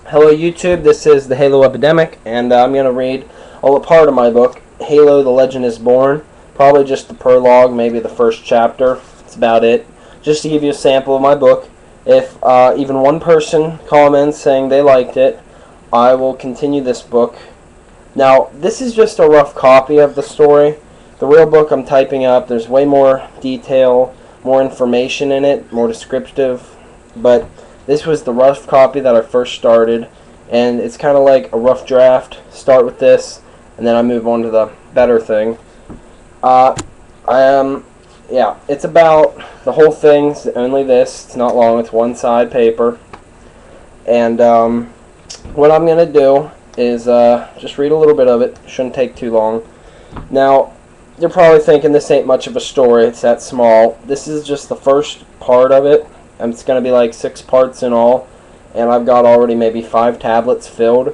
Hello YouTube, this is the Halo Epidemic, and I'm going to read a part of my book, Halo the Legend is Born. Probably just the prologue, maybe the first chapter. That's about it. Just to give you a sample of my book. If even one person comments saying they liked it, I will continue this book. Now, this is just a rough copy of the story. The real book I'm typing up, there's way more detail, more information in it, more descriptive, but this was the rough copy that I first started, and it's kind of like a rough draft. Start with this, and then I move on to the better thing. It's about the whole thing's only this. It's not long. It's one side paper, and what I'm gonna do is just read a little bit of it. Shouldn't take too long. Now, you're probably thinking this ain't much of a story. It's that small. This is just the first part of it. And it's going to be like 6 parts in all, and I've got already maybe 5 tablets filled.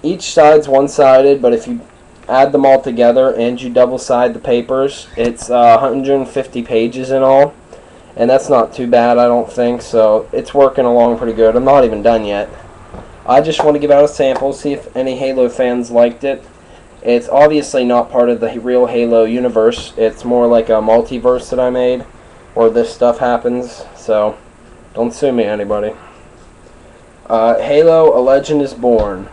Each side's one-sided, but if you add them all together and you double-side the papers, it's 150 pages in all, and that's not too bad, I don't think, so it's working along pretty good. I'm not even done yet. I just want to give out a sample, see if any Halo fans liked it. It's obviously not part of the real Halo universe. It's more like a multiverse that I made, where this stuff happens, so don't sue me, anybody. Halo, a Legend is Born.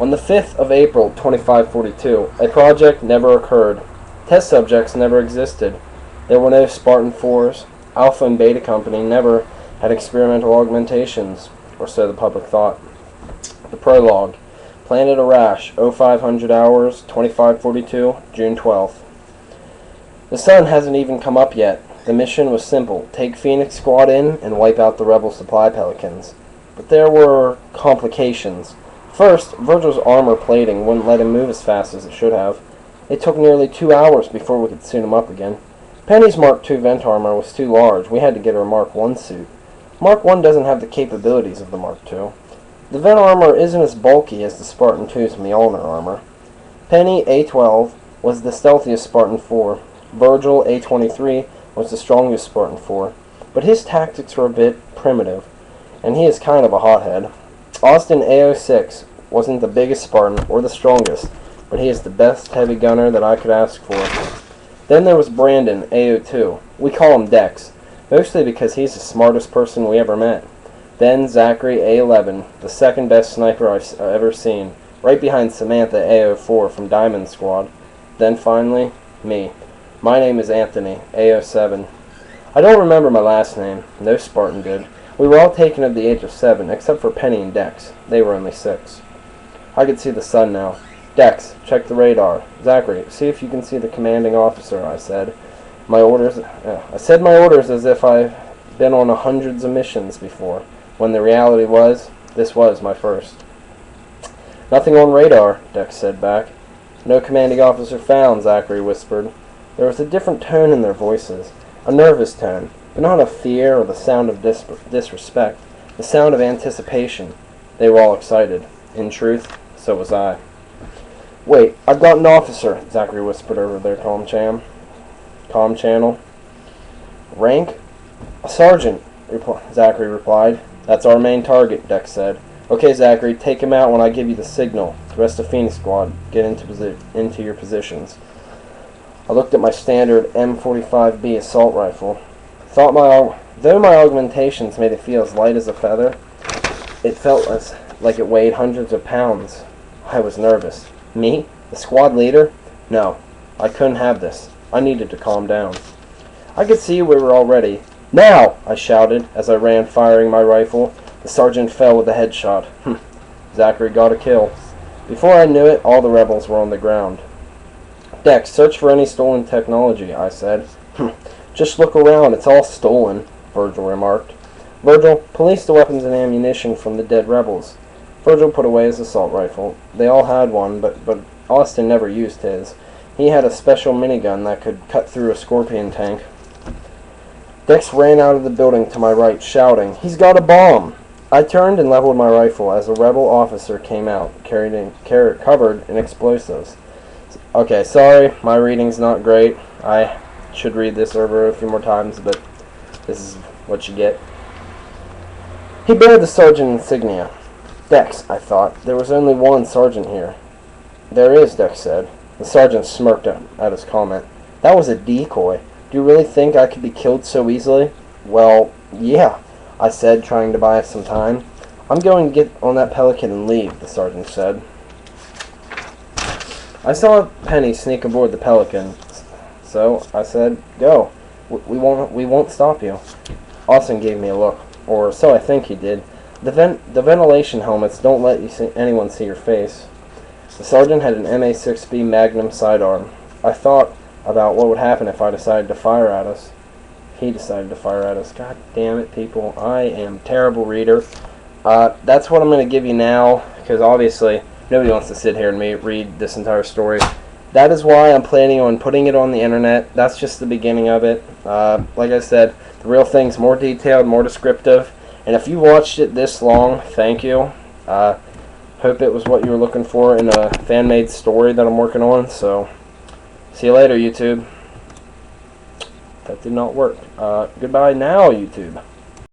On the 5th of April, 2542, a project never occurred. Test subjects never existed. There were no Spartan 4s. Alpha and Beta Company never had experimental augmentations, or so the public thought. The prologue. Planet Arash, 0500 hours, 2542, June 12th. The sun hasn't even come up yet. The mission was simple. Take Phoenix Squad in and wipe out the rebel supply pelicans. But there were complications. First, Virgil's armor plating wouldn't let him move as fast as it should have. It took nearly 2 hours before we could suit him up again. Penny's Mark II vent armor was too large. We had to get her a Mark I suit. Mark I doesn't have the capabilities of the Mark II. The vent armor isn't as bulky as the Spartan II's Mjolnir armor. Penny, A12, was the stealthiest Spartan 4. Virgil, A23, was the strongest Spartan 4, but his tactics were a bit primitive, and he is kind of a hothead. Austin, A06, wasn't the biggest Spartan or the strongest, but he is the best heavy gunner that I could ask for. Then there was Brandon, A02. We call him Dex, mostly because he's the smartest person we ever met. Then Zachary, A11, the second best sniper I've ever seen, right behind Samantha, A04 from Diamond Squad. Then finally, me. My name is Anthony, A07. I don't remember my last name. No Spartan did. We were all taken at the age of 7, except for Penny and Dex. They were only 6. I could see the sun now. Dex, check the radar. Zachary, see if you can see the commanding officer, I said. I said my orders as if I've been on hundreds of missions before, when the reality was, this was my first. Nothing on radar, Dex said back. No commanding officer found, Zachary whispered. There was a different tone in their voices, a nervous tone, but not of fear or the sound of disrespect, the sound of anticipation. They were all excited. In truth, so was I. Wait, I've got an officer, Zachary whispered over their comm channel. Rank? A sergeant, Zachary replied. That's our main target, Dex said. Okay, Zachary, take him out when I give you the signal. The rest of Phoenix Squad, get into your positions. I looked at my standard M45B assault rifle. Though my augmentations made it feel as light as a feather, it felt like it weighed hundreds of pounds. I was nervous. Me? The squad leader? No, I couldn't have this. I needed to calm down. I could see we were all ready. Now! I shouted as I ran firing my rifle. The sergeant fell with a headshot. Zachary got a kill. Before I knew it, all the rebels were on the ground. Dex, search for any stolen technology, I said. Just look around, it's all stolen, Virgil remarked. Virgil, police the weapons and ammunition from the dead rebels. Virgil put away his assault rifle. They all had one, but Austin never used his. He had a special minigun that could cut through a Scorpion tank. Dex ran out of the building to my right, shouting, He's got a bomb! I turned and leveled my rifle as a rebel officer came out, covered in explosives. Okay, sorry, my reading's not great. I should read this over a few more times, but this is what you get. He bared the sergeant insignia. Dex, I thought. There was only one sergeant here. There is, Dex said. The sergeant smirked at his comment. That was a decoy. Do you really think I could be killed so easily? Well, yeah, I said, trying to buy us some time. I'm going to get on that Pelican and leave, the sergeant said. I saw Penny sneak aboard the Pelican, so I said, "Go. We won't stop you." Austin gave me a look, or so I think he did. The ventilation helmets don't let anyone see your face. The sergeant had an MA6B Magnum sidearm. I thought about what would happen if I decided to fire at us. He decided to fire at us. God damn it, people. I am a terrible reader. That's what I'm going to give you now, because obviously nobody wants to sit here and read this entire story. That is why I'm planning on putting it on the internet. That's just the beginning of it. Like I said, the real thing's more detailed, more descriptive. And if you watched it this long, thank you. Hope it was what you were looking for in a fan-made story that I'm working on. So, see you later, YouTube. That did not work. Goodbye now, YouTube.